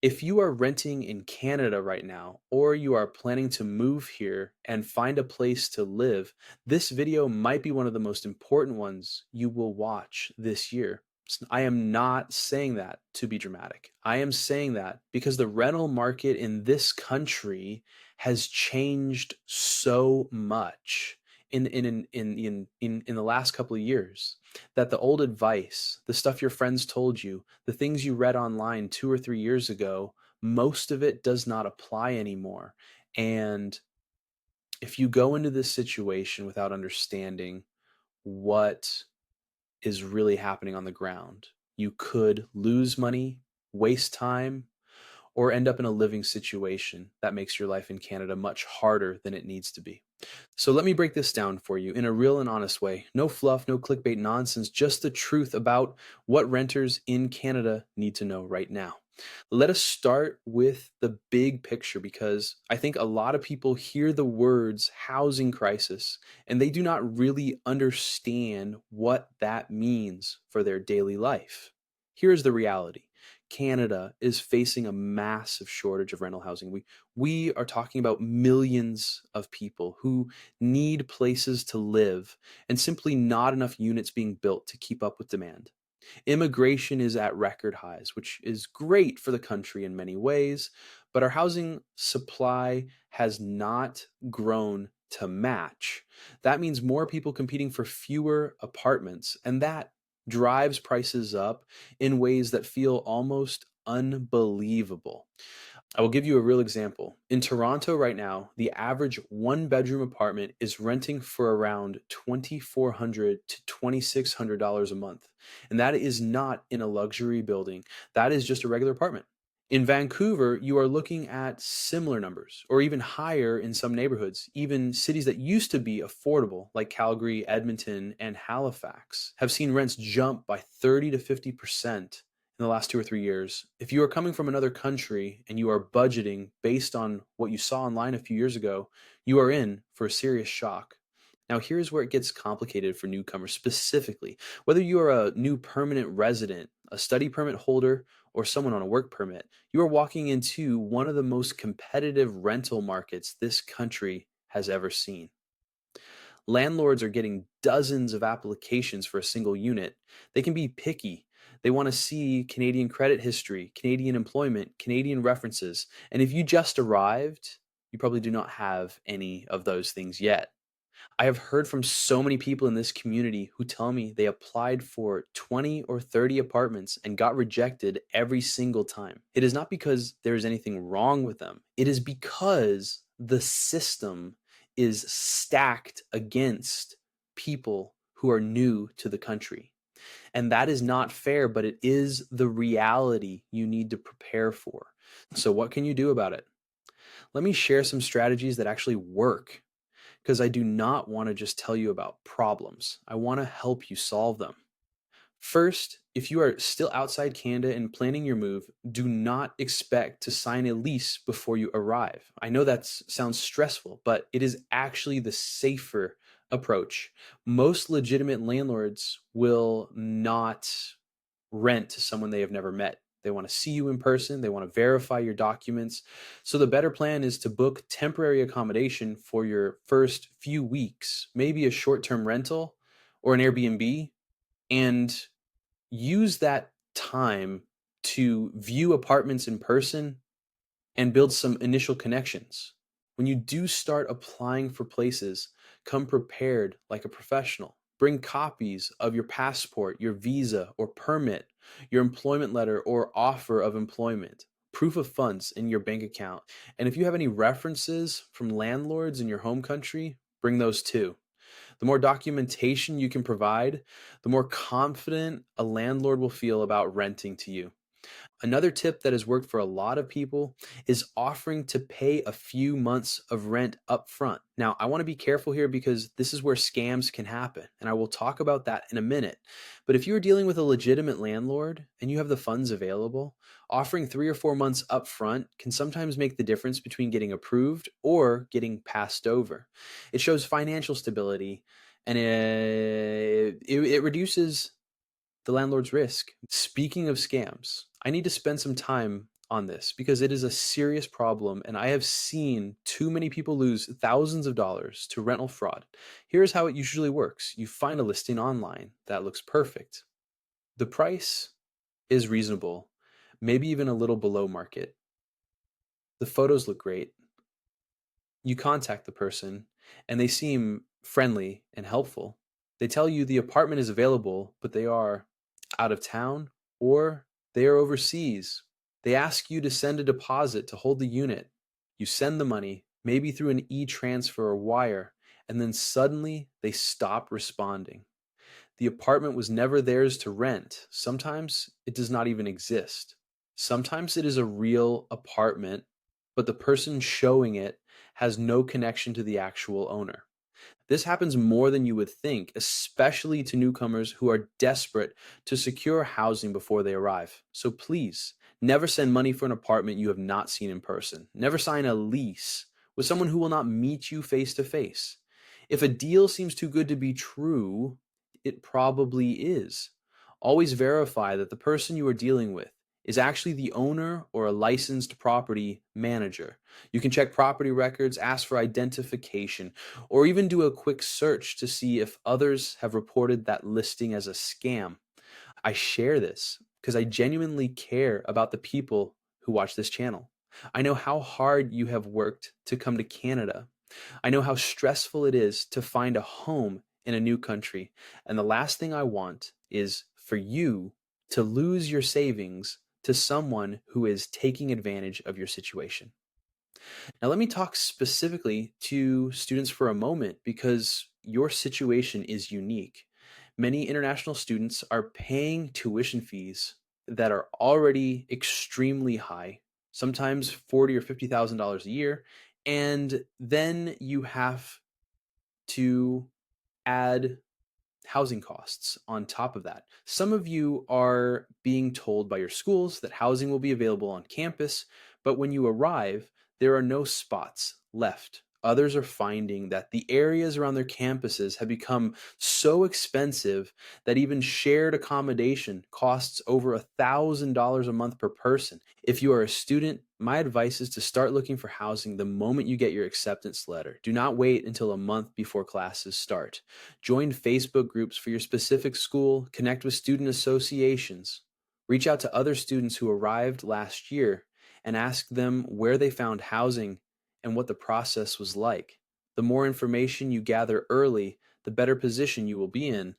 If you are renting in Canada right now, or you are planning to move here and find a place to live, this video might be one of the most important ones you will watch this year. I am not saying that to be dramatic. I am saying that because the rental market in this country has changed so much in the last couple of years that the old advice, the stuff your friends told you, the things you read online 2 or 3 years ago, most of it does not apply anymore. And if you go into this situation without understanding what is really happening on the ground, you could lose money, waste time, or end up in a living situation that makes your life in Canada much harder than it needs to be. So let me break this down for you in a real and honest way. No fluff, no clickbait nonsense, just the truth about what renters in Canada need to know right now. Let us start with the big picture because I think a lot of people hear the words housing crisis and they do not really understand what that means for their daily life. Here's the reality. Canada is facing a massive shortage of rental housing. We are talking about millions of people who need places to live and simply not enough units being built to keep up with demand. Immigration is at record highs, which is great for the country in many ways, but our housing supply has not grown to match. That means more people competing for fewer apartments, and that drives prices up in ways that feel almost unbelievable. I will give you a real example. In Toronto right now, the average one bedroom apartment is renting for around $2,400 to $2,600 a month. And that is not in a luxury building. That is just a regular apartment. In Vancouver, you are looking at similar numbers or even higher in some neighborhoods. Even cities that used to be affordable, like Calgary, Edmonton, and Halifax, have seen rents jump by 30 to 50% in the last 2 or 3 years. If you are coming from another country and you are budgeting based on what you saw online a few years ago, you are in for a serious shock. Now, here's where it gets complicated for newcomers specifically. Whether you are a new permanent resident, a study permit holder, or someone on a work permit, you are walking into one of the most competitive rental markets this country has ever seen. Landlords are getting dozens of applications for a single unit. They can be picky. They want to see Canadian credit history, Canadian employment, Canadian references. And if you just arrived, you probably do not have any of those things yet. I have heard from so many people in this community who tell me they applied for 20 or 30 apartments and got rejected every single time. It is not because there is anything wrong with them, it is because the system is stacked against people who are new to the country. And that is not fair, but it is the reality you need to prepare for. So, what can you do about it? Let me share some strategies that actually work because I do not want to just tell you about problems. I want to help you solve them. First, if you are still outside Canada and planning your move, do not expect to sign a lease before you arrive. I know that sounds stressful, but it is actually the safer approach. Most legitimate landlords will not rent to someone they have never met. They want to see you in person, they want to verify your documents. So, the better plan is to book temporary accommodation for your first few weeks, maybe a short term rental or an Airbnb, and use that time to view apartments in person and build some initial connections. When you do start applying for places, come prepared like a professional. Bring copies of your passport, your visa or permit, your employment letter or offer of employment, proof of funds in your bank account. And if you have any references from landlords in your home country, bring those too. The more documentation you can provide, the more confident a landlord will feel about renting to you. Another tip that has worked for a lot of people is offering to pay a few months of rent up front. Now, I want to be careful here because this is where scams can happen, and I will talk about that in a minute. But if you're dealing with a legitimate landlord and you have the funds available, offering 3 or 4 months up front can sometimes make the difference between getting approved or getting passed over. It shows financial stability and it reduces the landlord's risk. Speaking of scams, I need to spend some time on this because it is a serious problem, and I have seen too many people lose thousands of dollars to rental fraud. Here's how it usually works: you find a listing online that looks perfect. The price is reasonable, maybe even a little below market. The photos look great. You contact the person, and they seem friendly and helpful. They tell you the apartment is available, but they are out of town or they are overseas. They ask you to send a deposit to hold the unit. You send the money, maybe through an e-transfer or wire, and then suddenly they stop responding. The apartment was never theirs to rent. Sometimes it does not even exist. Sometimes it is a real apartment, but the person showing it has no connection to the actual owner. This happens more than you would think, especially to newcomers who are desperate to secure housing before they arrive. So please, never send money for an apartment you have not seen in person. Never sign a lease with someone who will not meet you face to face. If a deal seems too good to be true, it probably is. Always verify that the person you are dealing with is actually the owner or a licensed property manager. You can check property records, ask for identification, or even do a quick search to see if others have reported that listing as a scam. I share this because I genuinely care about the people who watch this channel. I know how hard you have worked to come to Canada. I know how stressful it is to find a home in a new country. And the last thing I want is for you to lose your savings to someone who is taking advantage of your situation. Now, let me talk specifically to students for a moment because your situation is unique. Many international students are paying tuition fees that are already extremely high, sometimes $40,000 or $50,000 a year, and then you have to add housing costs on top of that. Some of you are being told by your schools that housing will be available on campus, but when you arrive, there are no spots left. Others are finding that the areas around their campuses have become so expensive that even shared accommodation costs over $1,000 a month per person. If you are a student, my advice is to start looking for housing the moment you get your acceptance letter. Do not wait until a month before classes start. Join Facebook groups for your specific school, connect with student associations, reach out to other students who arrived last year and ask them where they found housing and what the process was like. The more information you gather early, the better position you will be in.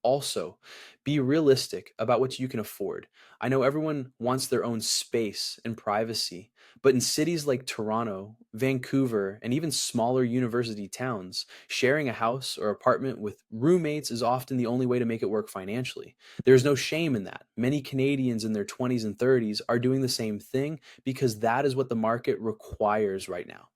Also, be realistic about what you can afford. I know everyone wants their own space and privacy, but in cities like Toronto, Vancouver, and even smaller university towns, sharing a house or apartment with roommates is often the only way to make it work financially. There's no shame in that. Many Canadians in their 20s and 30s are doing the same thing because that is what the market requires right now.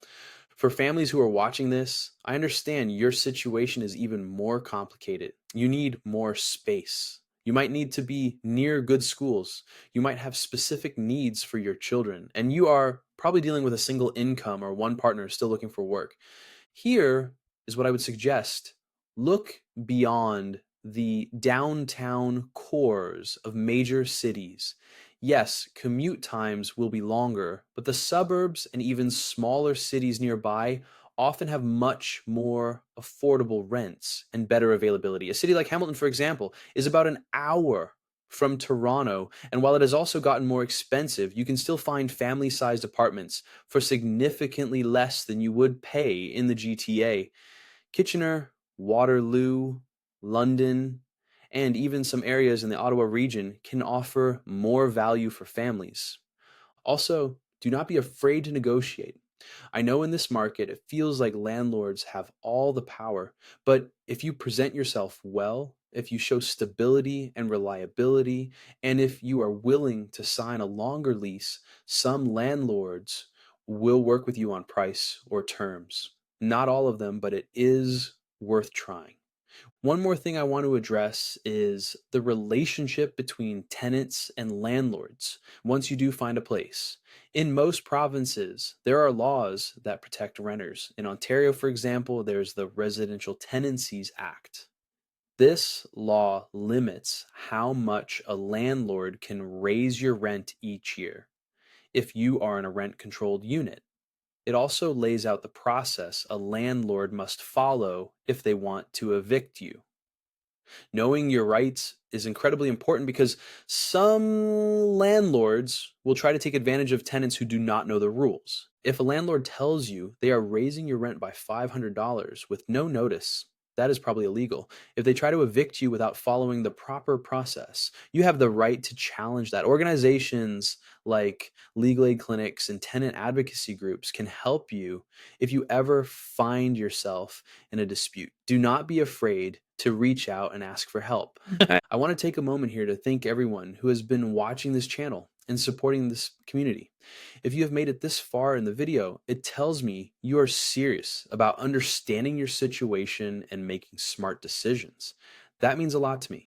For families who are watching this, I understand your situation is even more complicated. You need more space. You might need to be near good schools. You might have specific needs for your children, and you are probably dealing with a single income or one partner still looking for work. Here is what I would suggest: look beyond the downtown cores of major cities. Yes, commute times will be longer, but the suburbs and even smaller cities nearby often have much more affordable rents and better availability. A city like Hamilton, for example, is about an hour from Toronto, and while it has also gotten more expensive, you can still find family sized apartments for significantly less than you would pay in the GTA. Kitchener, Waterloo, London, and even some areas in the Ottawa region can offer more value for families. Also, do not be afraid to negotiate. I know in this market it feels like landlords have all the power, but if you present yourself well, if you show stability and reliability, and if you are willing to sign a longer lease, some landlords will work with you on price or terms. Not all of them, but it is worth trying. One more thing I want to address is the relationship between tenants and landlords once you do find a place. In most provinces, there are laws that protect renters. In Ontario, for example, there's the Residential Tenancies Act. This law limits how much a landlord can raise your rent each year. if you are in a rent controlled unit. It also lays out the process a landlord must follow if they want to evict you. Knowing your rights is incredibly important because some landlords will try to take advantage of tenants who do not know the rules. If a landlord tells you they are raising your rent by $500 with no notice, that is probably illegal. If they try to evict you without following the proper process, you have the right to challenge that. Organizations like legal aid clinics and tenant advocacy groups can help you if you ever find yourself in a dispute. Do not be afraid to reach out and ask for help. I want to take a moment here to thank everyone who has been watching this channel and supporting this community. If you have made it this far in the video, it tells me you are serious about understanding your situation and making smart decisions. That means a lot to me.